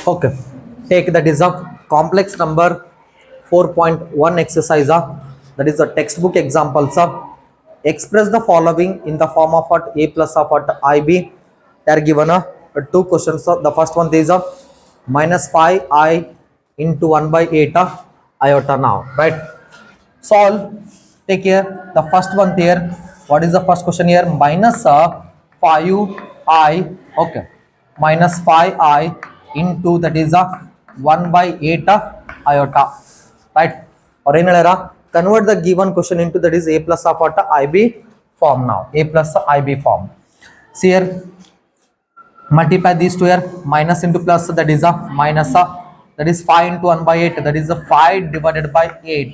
Okay, take that is a complex number 4.1 exercise. That is a textbook example. Express the following in the form of what a plus of what ib. They are given two questions. The first one is minus 5I into 1 by 8 iota now, right? Solve. Take care. The first one there. What is the first question here? Minus 5I. Okay. Minus 5I into that is a 1 by 8 iota. Right? Or in convert the given question into that is a plus of what IB form now. A plus IB form. See here, multiply these two here, minus into plus, that is a minus that is 5 into 1 by 8, that is a 5 divided by 8,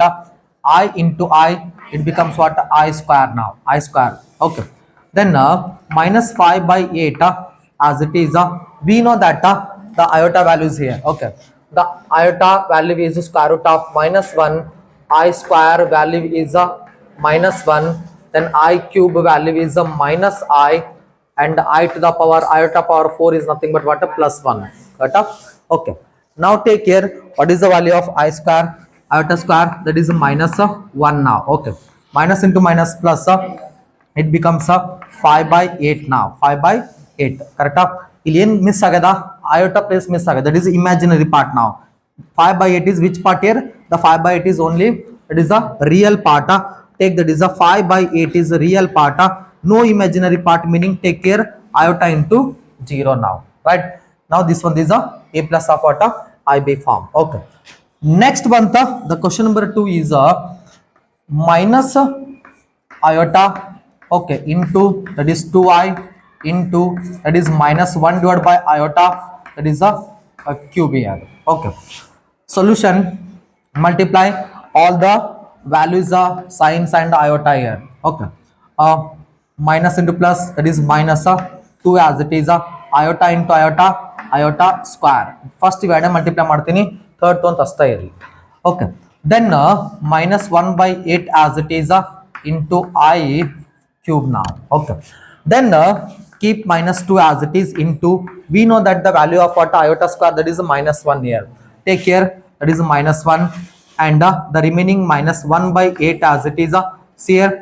I into I, it becomes what? I square now, I square. Okay, then minus 5 by 8 as it is, we know that the iota value is here. Okay, the iota value is square root of minus 1, I square value is minus 1, then I cube value is minus I, and I to the power iota power 4 is nothing but what? A plus 1. Got up? Okay. Now take care. What is the value of I square? Iota square, that is minus 1 now. Okay. Minus into minus plus, it becomes 5 by 8 now. 5 by 8. Correct? ಇಲ್ಲಿ ಏನು miss ಆಗದ? Iota place miss ಆಗದ. That is imaginary part now. 5 by 8 is which part here? The 5 by 8 is only, it is a real part. Take that is a 5 by 8 is a real part. No imaginary part, meaning take care, iota into 0 now. Right? Now this one is a plus of what? IB form. Okay. Next one, the question number 2 is minus iota, okay, into that is 2I into that is minus 1 divided by iota, that is a cube here. Okay. Solution, multiply all the values signs and iota here. Okay. Minus into plus, that is minus 2 as it is iota into iota, iota square. First ಇವೆರಡೇ multiply ಮಾಡ್ತೀನಿ, third one ತಸ್ತಾ ಇರಲಿ. Okay, then minus 1 by 8 as it is into I cube now. Okay, then keep minus 2 as it is into, we know that the value of what? Iota square, that is minus 1 here. Take care, that is minus 1, and the remaining minus 1 by 8 as it is. See here,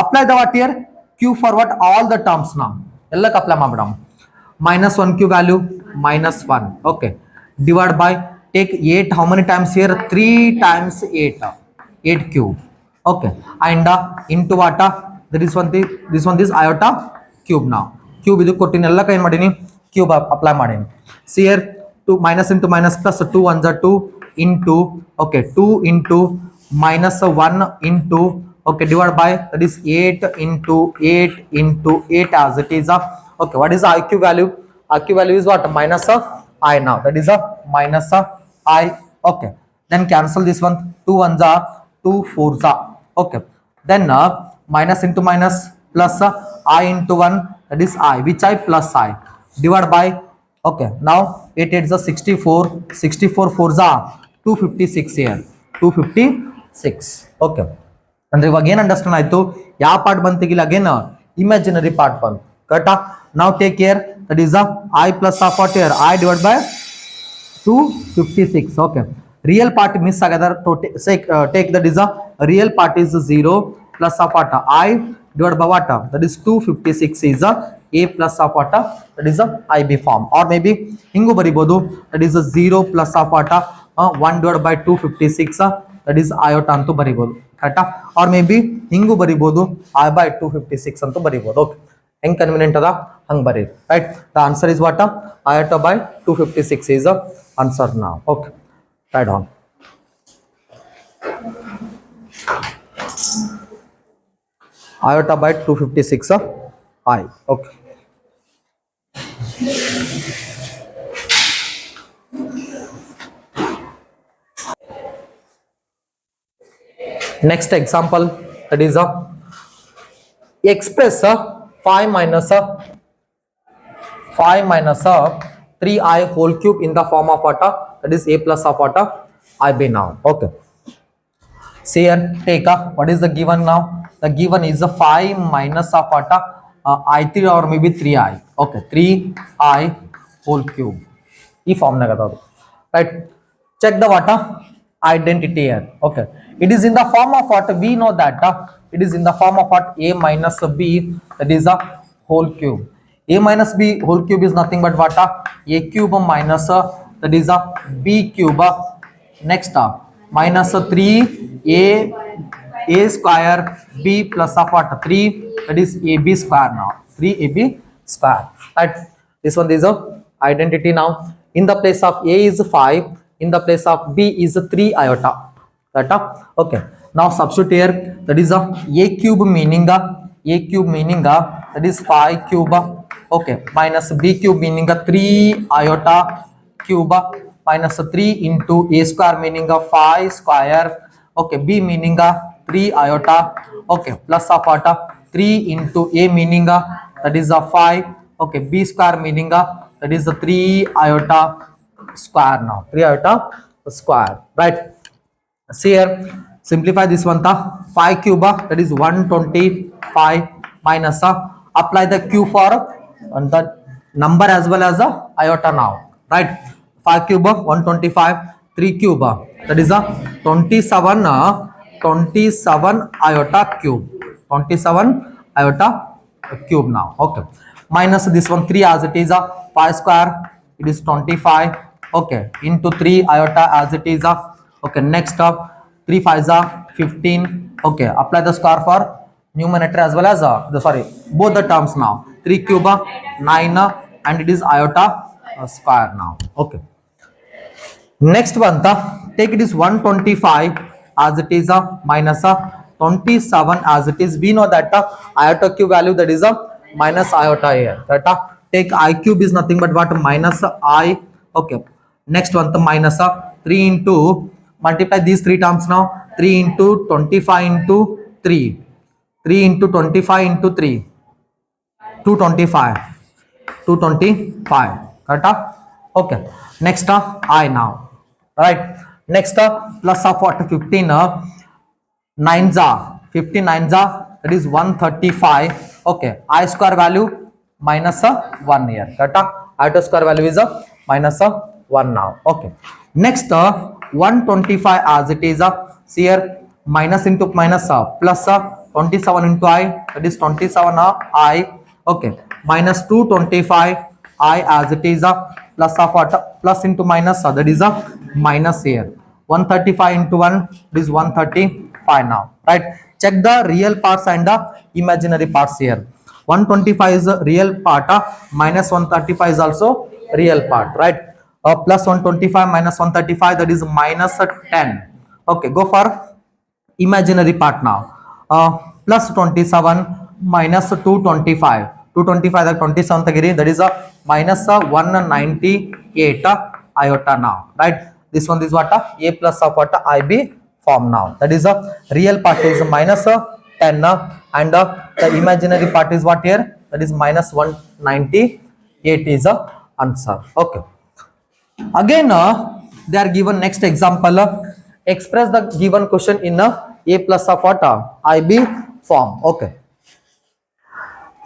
apply the what here? Q for what? All the terms now. Ellak apply maadam. Minus 1 Q value minus 1. Okay. Divide by, take 8 how many times here? 3 times 8. 8 cube. Okay. And into what? This one is iota cube now. Cube idu kottini ellaka ಏನು ಮಾಡೀನಿ? Cube apply ಮಾಡೀನಿ. See here, 2 minus into minus plus, 2 1s are 2 into, okay, 2 into minus 1 into, okay, divided by, that is 8 into 8 into 8 as it is. Okay, what is the IQ value? IQ value is what? Minus I now. That is minus I. Okay, then cancel this one. 2 1s are 2 4s are. Okay, then minus into minus plus I into 1, that is I, which I plus I, divided by, okay, now 8 8s are 64, 64 4s are 256 here, 256. Okay, ಅಂದ್ರೆ ಇವಾಗ ಏನು understand ಆಯ್ತು? ಯಾವ part ಬಂತಿಗಿಲ್ಲ, again imaginary part ಬಂತು. ಕರೆಕ್ಟಾ? ನಾವು take care, that is I plus of what here? I divide by 256. Okay, real part miss agada, to take that is a real part is 0 plus of what? I divided by what? That is 256 is a plus of what? That is a IB form. Or maybe hingu baribodu, that is a 0 plus of what? 1 divided by 256, that is iota antu baribodu. Correct? Or maybe hingu baribodu, I by 256 antu baribodu. Okay, heng convenient ada hang bari. Right? The answer is what? Iota by 256 is the answer now. Okay, right on. Iota by 256 I. Okay. Next example, that is express 5 minus 3I whole cube in the form of what? That is a plus of what? IB now. Okay. See here, take what is the given now? The given is a 5 minus of what? I3 or maybe 3i. Okay, 3i whole cube. E form right? Check the what? Identity here. Okay, it is in the form of what? We know that it is in the form of what? A minus b, that is a whole cube. A minus b whole cube is nothing but what? A cube minus that is a b cube. Next minus 3 a square b plus of what? 3, that is ab square now. 3ab square, right? This one is a identity now. In the place of a is 5, in the place of b is 3 iota. That okay. Now substitute here, that is a cube meaning that is 5 cube. Okay, minus b cube meaning 3 iota cube, minus 3 into a square meaning 5 square. Okay, b meaning 3 iota. Okay, plus of what? 3 into a meaning that is a 5. Okay, b square meaning that is a 3 iota square now. 3 iota square, right? See here, simplify this one. 5 cube that is 125 minus apply the q for the number as well as the iota now, right? 5 cube 125, 3 cube that is a 27 iota cube, 27 iota cube now. Okay, minus this one 3 as it is 5 square, it is 25. Okay, into 3 iota as it is okay. Next up 3 5s are 15. Okay, apply the square for numerator as well as both the terms now. 3 cube 9 and it is iota square now. Okay, next one take it is 125 as it is minus 27 as it is. We know that iota cube value, that is minus iota here. That take I cube is nothing but what? Minus I. Okay, next one the minus 3 into, multiply these three terms now. 3 into 25 into 3, 3 into 25 into 3, 225, 225. Okay, next I now, right? Next plus of what? 15 9s are 15 9s are, that is 135. Okay, I square value minus 1 here. I square value is minus 1 now. Okay, next 125 as it is see here, minus into minus plus 27 into I, that is 27 I. Okay, minus 225 I as it is plus of what? Plus into minus that is minus here. 135 into 1 is 135 now, right? Check the real parts and the imaginary parts here. 125 is a real part, minus 135 is also real part, right? Plus 125 minus 135, that is minus 10. Okay, go for imaginary part now. Plus 27 minus 225, 225 that 27 tagiri, that is a minus 198 iota now, right? This one is what? A plus of what? IB form now. That is a real part is minus 10 and the imaginary part is what here? That is minus 198 is a answer. Okay. Again, they are given next example. Express the given question in a plus of what? IB form. Okay.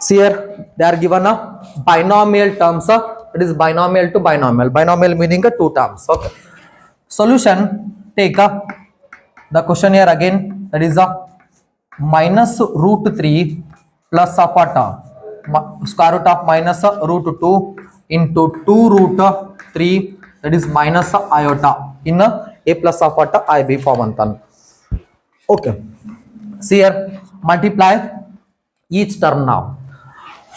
See here, they are given a binomial terms. It is binomial to binomial. Binomial meaning two terms. Okay. Solution, take the question here again, that is minus root 3 plus of what? Square root of minus root 2 into 2 root 3, that is minus iota in a plus of what? IB form. Okay, see here, multiply each term now.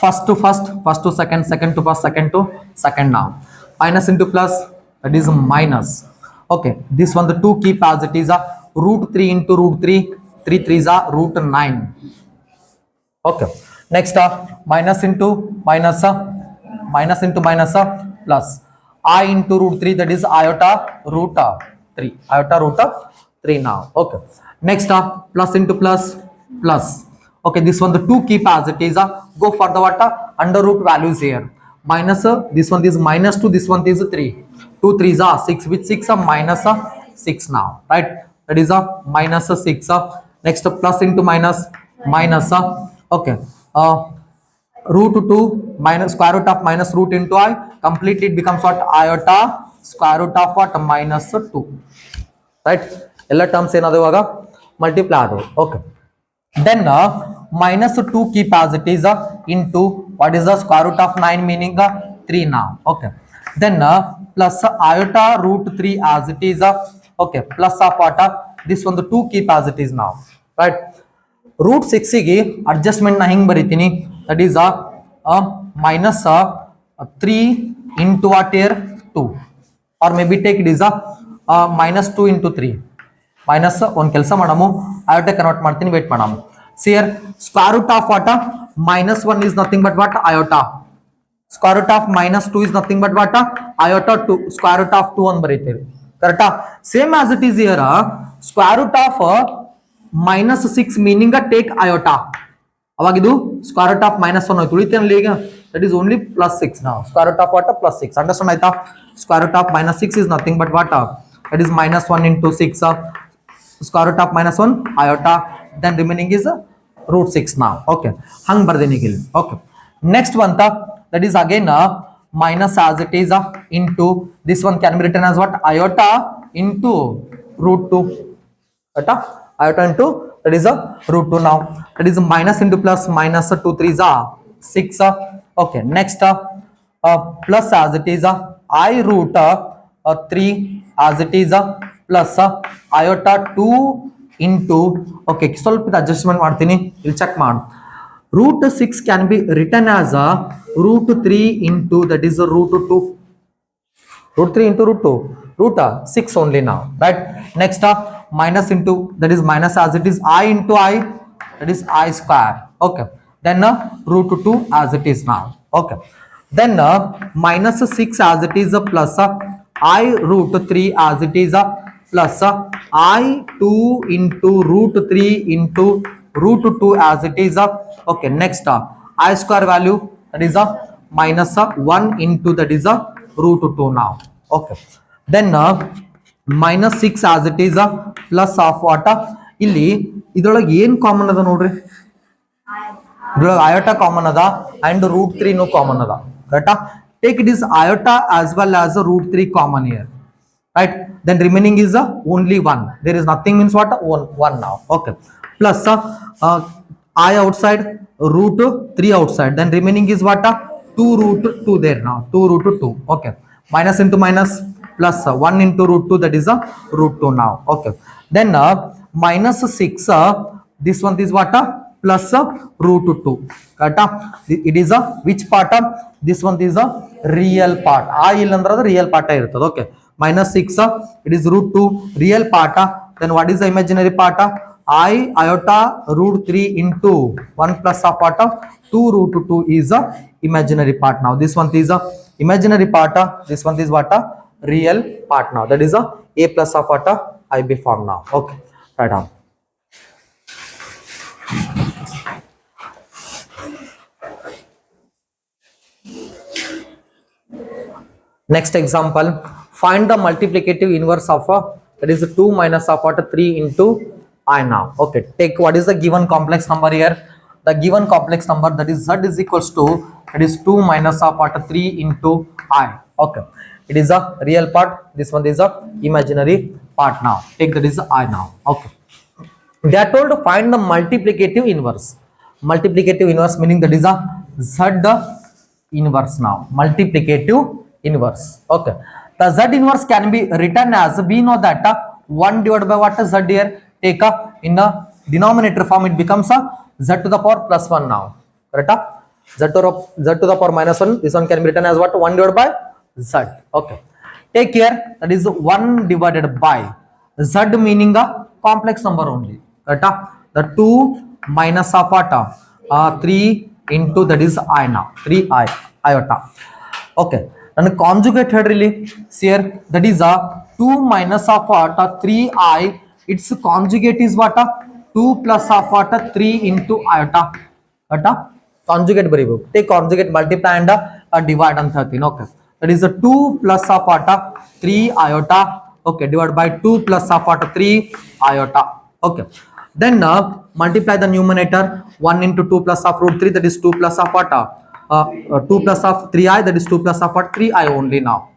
First to first, first to second, second to first, second to second now. Minus into plus, that is minus. Okay, this one the 2 keep as it is root 3 into root 3, 3 3s are root 9. Okay, next minus into minus, minus into minus plus I into root 3, that is iota root 3, iota root 3 now. Okay, next plus into plus plus. Okay, this one the 2 keep as it is go for the what? Under root values here. Minus this one is minus 2, this one is 3, 2 3s are 6, with 6 minus 6 now, right? that is a minus 6. Next plus into minus, minus. Okay. Root 2 minus square root of minus root into I. Completely it becomes what? Iota square root of what? Minus 2. Right? ಎಲ್ಲ terms ಏನಾದ್ರು ಇವಾಗ multiply ಆದವು. Okay. Then minus 2 keep as it is into what is the square root of 9 meaning 3 now. Okay. Then plus iota root 3 as it is. Okay. Plus of what? This one the 2 keep as it is now. Right. Root 6 ಗೆ adjustment na ಹಿಂಗ್ ಬರಿತೀನಿ. That is minus 3 into what here 2, or maybe take it is minus 2 into 3. Minus one ಕೆಲಸ ಮಾಡಾಮು iota convert ಮಾಡ್ತೀನಿ, wait ಮಾಡಾಮು. See here, square root of what? Minus 1 is nothing but what? Iota. Square root of minus 2 is nothing but what? Iota 2. Square root of 2 ಅಂತ ಬರೀತೇವೆ. ಕರೆಕ್ಟಾ? Same as it is here, square root of minus 6 meaning take iota. ಅವಾಗ ಇದು square root of minus 1 ಹೋಯ್ತು. ಉಳಿತೇನಲ್ಲಿ ಈಗ that is only plus 6 now. Square root of what? Plus 6. Understand ಆಯ್ತಾ? Square root of minus 6 is nothing but what? That is minus 1 into 6. Square root of minus 1 iota. Then remaining is root 6 now. Okay. Hang bardeni gil. Okay. Next one that is again minus as it is into this one can be written as what? Iota into root 2. Iota into that is root 2 now. That is minus into plus, minus 2 3s are 6. Okay. Next plus as it is I root 3 as it is plus iota 2 into, okay, ಸ್ವಲ್ಪ adjustment ಮಾಡ್ತೀನಿ, ಇಲ್ಲಿ check ಮಾಡು. Root 6 can be written as root 3 into that is root 2. Root 3 into root 2. Root 6 only now. Right? Next minus into that is minus as it is I into I, that is I square. Okay. Then root 2 as it is now. Okay. Then minus 6 as it is plus I root 3 as it is plus I 2 into root 3 into root 2 as it is. Okay. Next I square value that is minus 1 into that is root 2 now. Okay. Then minus 6 as it is plus of what? ಇಲ್ಲಿ ಇದರೊಳಗೆ ಏನು common ಅದ ನೋಡ್ರಿ, ಇದರೊಳಗೆ iota common ಅದ and root 3 no common ಅದ. ಕರೆಕ್ಟಾ? Take it is iota as well as root 3 common here. Right? Then remaining is only 1. There is nothing means what? 1 now. Okay. Plus I outside, root 3 outside. Then remaining is what? 2 root 2 there now. 2 root 2. Okay. Minus into minus plus 1 into root 2, that is root 2 now. Okay. Then minus 6, this one is what? Plus root 2. Correct? It is which part? This one is a real part. I illandra real part irutade. Okay. Minus 6, it is root 2 real part. Then what is the imaginary part? I iota root 3 into 1 plus of what? 2 root 2 is a imaginary part now. This one is a imaginary part. This one is what? Real part now. That is a plus of what? IB form now. Okay. Right on. Next example, find the multiplicative inverse of that is 2 minus of what? 3 into I now. Okay, take what is the given complex number here? The given complex number, that is z is equals to, that is 2 minus of what? 3 into I. Okay, it is a real part. This one is a imaginary part now. Take that is I now. Okay, they are told to find the multiplicative inverse. Multiplicative inverse meaning that is a z inverse now. Multiplicative inverse. Okay, the z inverse can be written as, we know that 1 divided by what? Z here. Take in the denominator form, it becomes a z to the power plus 1 now. Correct? Z to the power minus 1. This one can be written as what? 1 divided by z. Okay. Take here, that is 1 divided by z meaning a complex number only. Correct? The 2 minus of what? 3 into that is I now. 3i iota. Okay. And conjugate here really, see here, that is 2 minus of what? 3i. Its conjugate is what? 2 plus of what? 3 into iota. Conjugate baribu. Take conjugate, multiply and divide on 13. Okay. That is 2 plus of what? 3 iota. okay, divided by 2 plus of what 3 iota, okay. Then multiply the numerator, 1 into 2 plus of root 3, that is 2 plus of what 2 plus of 3i, that is 2 plus of what 3i only. Now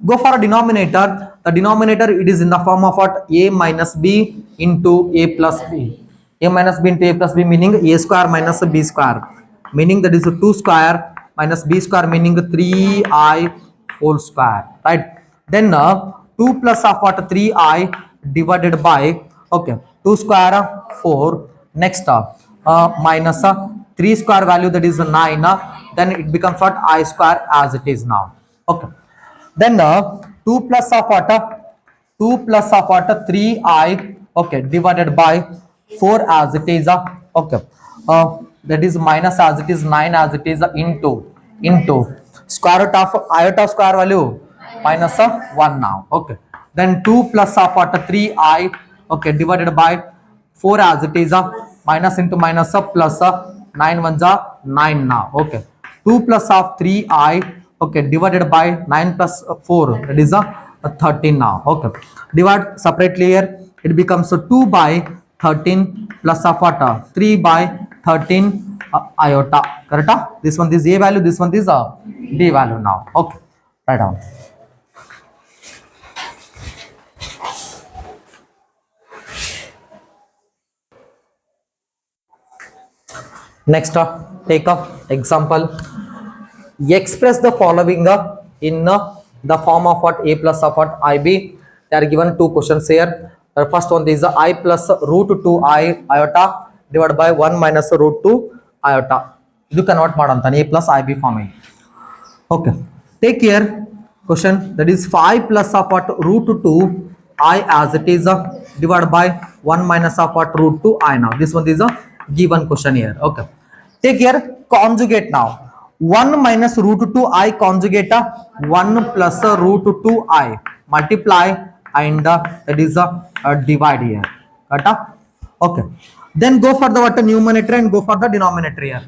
go for a denominator. The denominator, it is in the form of what a minus b into a plus b. A minus b into a plus b meaning a square minus b square, meaning that is 2 square minus b square meaning 3i whole square, right? Then 2 plus of what 3i divided by, okay, 2 square 4. Next minus 3 square value, that is 9, then it becomes what I square as it is now, okay. Then 2 plus of what 2 plus of what 3i, okay, divided by 4 as it is, okay, that is minus as it is 9 as it is, into square root of iota square value minus 1 now, okay. Then 2 plus of what 3i, okay, divided by 4 as it is, minus into minus plus 9 ones are 9 now, okay. 2 plus of 3i, okay, divided by 9 plus 4, that is a 13 now, okay. Divide separately here, it becomes 2 by 13 plus of what 3 by 13 iota, correct? This one is a value, this one is a b value now, okay. Write down. Next take a example. Express the following in the form of what a plus of what ib. They are given two questions here. The first one is I plus root 2 I iota divided by 1 minus root 2 iota. You cannot ಮಾಡಂತಾನೆ a plus ib form. Okay, take here question, that is 5 plus of what root 2 I as it is divided by 1 minus of what root 2 I. Now this one is a given question here, okay. Take here conjugate now. 1 minus root 2 I conjugate 1 plus root 2 I, multiply and that is a divide here, okay. Then go for the what numerator and go for the denominator here.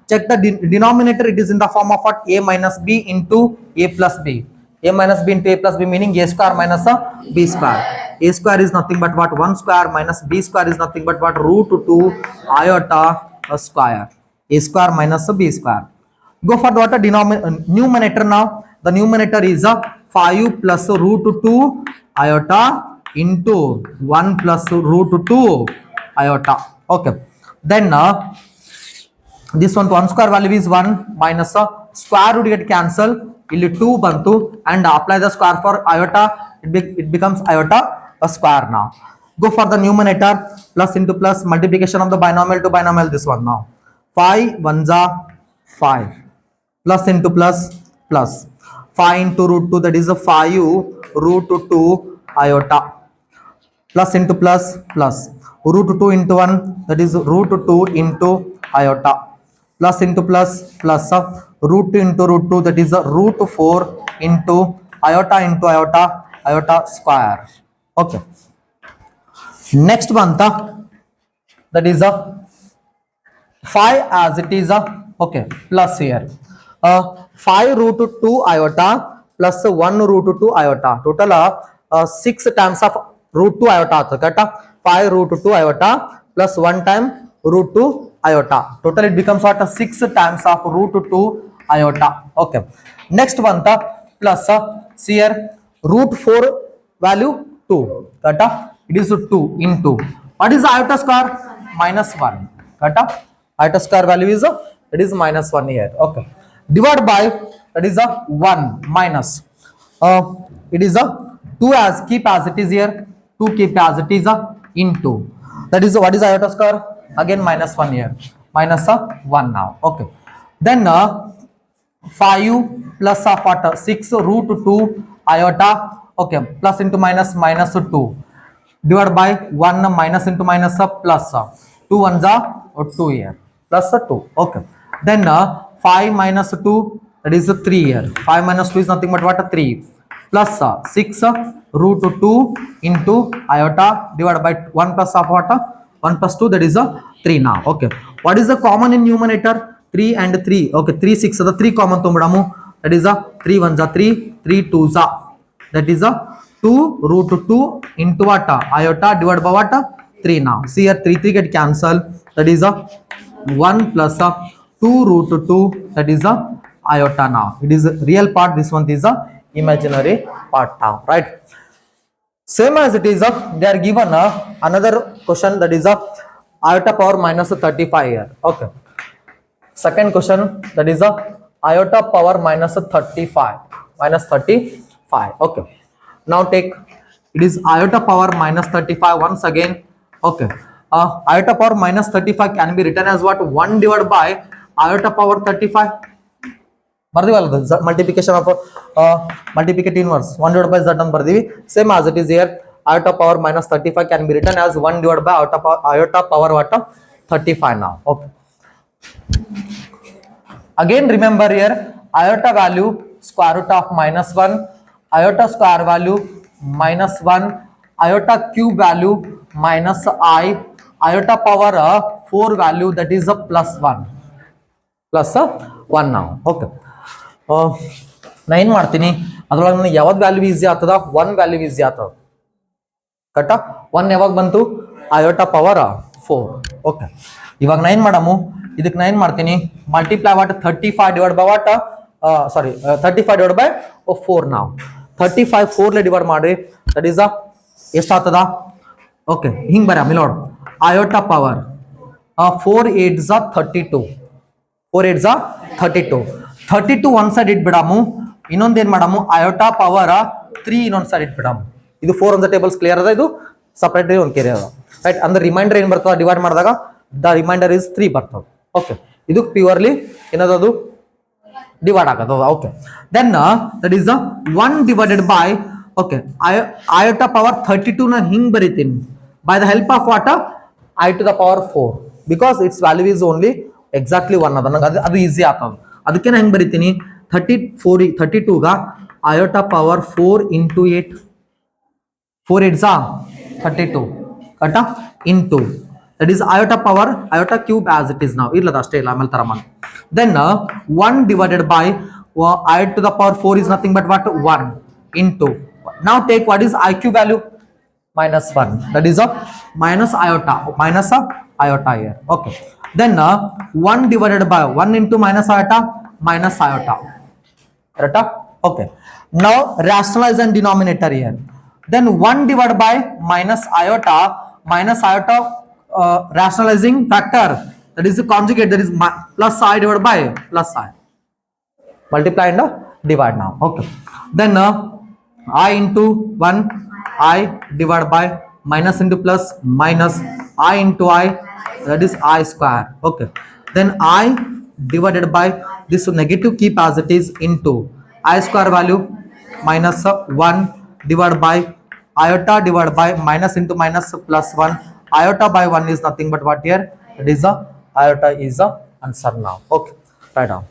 Check the denominator, it is in the form of what a minus b into a plus b. A minus b into a plus b meaning a square minus b square. A square is nothing but what 1 square minus b square is nothing but what root 2 iota square. A square minus b square. Go for the what numerator now. The numerator is 5 plus root 2 iota into 1 plus root 2 iota, okay. Then this one 1 square value is 1 minus square root get cancel, ಇಲ್ಲಿ 2 ಬಂತು and apply the square for iota, it becomes iota a square. Now go for the numerator, plus into plus, multiplication of the binomial to binomial, this one now 5 ones are 5 plus into plus plus 5 into root 2, that is a 5 root 2 iota, plus into plus plus root 2 into 1, that is root 2 into iota, plus into plus plus root 2 into root 2, that is root 4 into iota iota square, okay. Next one that is 5 as it is okay, plus here 5 root 2 iota plus 1 root 2 iota, total 6 times of root 2 iota, correct? 5 root 2 iota plus 1 time root 2 iota, total it becomes what 6 times of root 2 iota, okay. Next one plus see here root 4 value 2, correct? It is 2 into what is the iota square minus 1, correct? Iota square value is it is minus 1 here, okay. Divide by, that is a 1 minus it is a 2 as keep as it is here, 2 keep as it is into, that is what is iota square, again minus 1 here, minus 1 now, okay. Then 5 plus of what 6 root 2 iota, okay, plus into minus minus 2 divided by 1 minus into minus plus 2 ones are 2 here, plus 2, okay. Then 5 minus 2, that is 3 here, 5 minus 2 is nothing but what 3 plus 6 root 2 into iota divided by 1 plus of what 1 plus 2, that is 3 now, okay. What is the common in numerator? 3 and 3, okay, 3 6 the 3 common tombidamu, that is 3 1s are 3 3 2s are, that is 2 root 2 into what? Iota divided by what? 3 now. See here 3 get cancelled. That is a 1 plus a 2 root 2. That is a iota now. It is a real part. This one is a imaginary part now. Right. Same as it is they are given another question, that is iota power minus 35 here. Okay. Second question, that is iota power minus 35. Minus 35. Okay. Now take, it is iota power minus 35 once again. Okay. Iota power minus 35 can be written as what? 1 divided by iota power 35. Multiplication of multiplicative inverse 1 divided by z ಅಂತ ಬರ್ದಿವಿ. Same as it is here, iota power minus 35 can be written as 1 divided by iota power what? 35 now. Okay. Again remember here, iota value square root of minus 1, iota square value minus 1, iota cube value minus I, iota power 4 value, that is a plus 1. Plus 1 now. Okay. ನಾ ಏನು ಮಾಡ್ತೀನಿ, ಅದ್ರೊಳಗೆ ನನಗೆ ಯಾವ್ದು value easy ಆಗ್ತದ? 1 value easy ಆಗ್ತದ. ಕರೆಕ್ಟಾ? 1 ಯಾವಾಗ ಬಂತು? iota power 4. ಓಕೆ. ಇವಾಗ ನಾ ಏನು ಮಾಡಮು, ಇದಕ್ಕೆ ನಾ ಏನು ಮಾಡ್ತೀನಿ, multiply what 35 divide by what 35 divide by 4 ನಾವು. 35 4 ಡಿವೈಡ್ ಮಾಡ್ರಿ, ದಟ್ ಈಸ್ ಎಷ್ಟಾಗ್ತದ? ಓಕೆ, ಹಿಂಗೆ ಬರ ನೋಡಿ, iota power 4 8s 32. 4 8s 32. 32 one side ಇಟ್ಬಿಡಮು. ಇನ್ನೊಂದೇನ್ ಮಾಡಮು, iota power 3 ಇನ್ನೊಂದು ಸೈಡ್ ಇಟ್ಬಿಡಮು. ಇದು 4 on the tables ಕ್ಲಿಯರ್ ಅದ, ಇದು ಸಪರೇಟ್ ಒಂದು ಕೇರಿ ಅದ. ರೈಟ್, ಅಂದ್ರೆ ರಿಮೈಂಡರ್ ಏನ್ ಬರ್ತದ ಡಿವೈಡ್ ಮಾಡಿದಾಗ? ದ ರಿಮೈಂಡರ್ ಇಸ್ 3 ಬರ್ತದೆ. ಓಕೆ, ಇದು ಪ್ಯೂರ್ಲಿ ಏನದದು ಡಿವೈಡ್ ಆಗದ. Okay, then that is 1 divided by, okay, iota power 32 ನ ಹಿಂಗ್ ಬರೀತೀನಿ, by the help of what? I to the power 4, because its value is only exactly 1 ಅದ. ನಂಗೆ ಅದು ಈಸಿ ಆಗ್ತದ. ಅದಕ್ಕೆ ನಾನು ಹೆಂಗೆ ಬರೀತೀನಿ, 32ಗ iota power 4 into 8, 4 8s 32 ಕರೆಕ್ಟಾ, into that is iota cube as it is now. ಇರ್ಲದ ಅಷ್ಟೇ ಇಲ್ಲ, ಆಮೇಲೆ ತರ ಮಾಡಿ. Then 1 divided by I to the power 4 is nothing but what? 1 into, now take what is I cube value? Minus 1, that is minus iota here. Okay, then 1 divided by 1 into minus iota, correct? Okay, now rationalize and denominator here. Then 1 divided by minus iota, rationalizing factor, that is the conjugate, that is plus I divided by plus I. Multiply and divide now. Okay, then I into 1, I divided by minus into plus, minus I into I, that is I square. Okay, then I divided by this negative keep as it is, into I square value minus 1 divided by iota divided by minus into minus plus 1. Iota by 1 is nothing but what here? It is iota is answer now. Okay, write down.